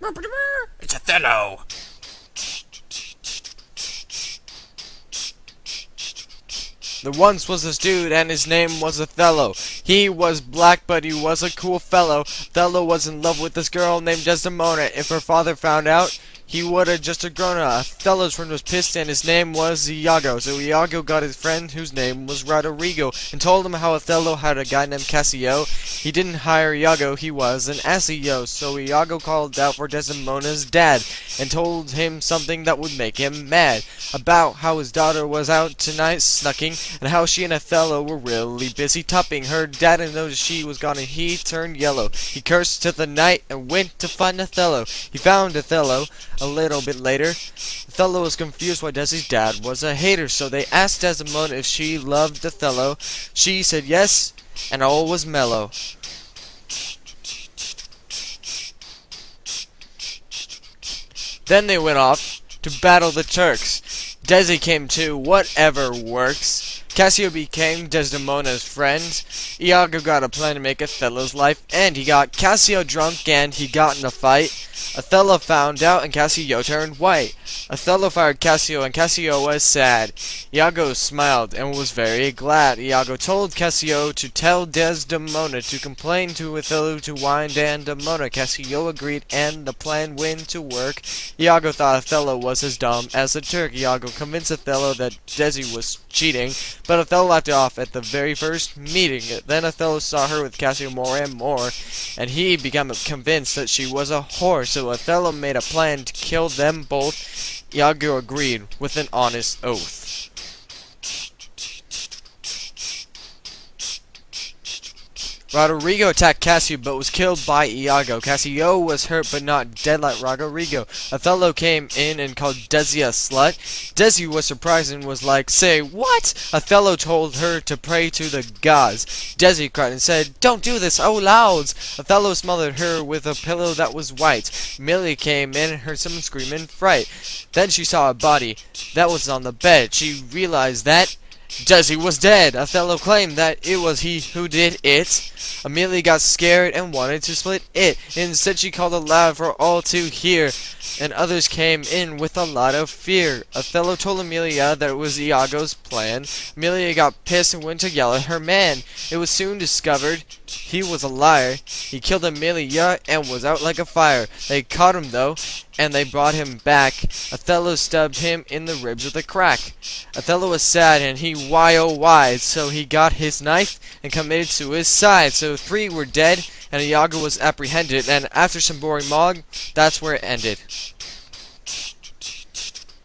It's Othello. There once was this dude, and his name was Othello. He was black, but he was a cool fellow. Othello was in love with this girl named Desdemona. If her father found out, he would have just grown up. Othello's friend was pissed, and his name was Iago. So Iago got his friend, whose name was Roderigo, and told him how Othello had a guy named Cassio. He didn't hire Iago, he was an assio. So Iago called out for Desdemona's dad, and told him something that would make him mad. About how his daughter was out tonight snucking, and how she and Othello were really busy tupping. Her dad noticed she was gone, and he turned yellow. He cursed to the night and went to find Othello. He found Othello a little bit later. Othello was confused why Desi's dad was a hater, so they asked Desdemona if she loved Othello. She said yes, and all was mellow. Then they went off to battle the Turks. Desi came too, whatever works. Cassio became Desdemona's friend. Iago got a plan to make Othello's life end. He got Cassio drunk and he got in a fight. Othello found out and Cassio turned white. Othello fired Cassio and Cassio was sad. Iago smiled and was very glad. Iago told Cassio to tell Desdemona to complain to Othello to wind Desdemona. Cassio agreed and the plan went to work. Iago thought Othello was as dumb as a Turk. Iago convinced Othello that Desi was cheating, but Othello laughed it off at the very first meeting. Then Othello saw her with Cassio more and more, and he became convinced that she was a whore. So Othello made a plan to kill them both. Iago agreed with an honest oath. Roderigo attacked Cassio but was killed by Iago. Cassio was hurt but not dead like Roderigo. Othello came in and called Desi a slut. Desi was surprised and was like, "Say what?" Othello told her to pray to the gods. Desi cried and said, "Don't do this, oh louds!" Othello smothered her with a pillow that was white. Millie came in and heard someone scream in fright. Then she saw a body that was on the bed. She realized that Desi was dead. Othello claimed that it was he who did it. Amelia got scared and wanted to split it. Instead, she called aloud for all to hear, and others came in with a lot of fear. Othello told Amelia that it was Iago's plan. Amelia got pissed and went to yell at her man. It was soon discovered he was a liar. He killed Amelia and was out like a fire. They caught him though, and they brought him back. Othello stabbed him in the ribs with a crack. Othello was sad and he why, so he got his knife and committed suicide. So 3 were dead and Iago was apprehended, and after some boring monologue, that's where it ended.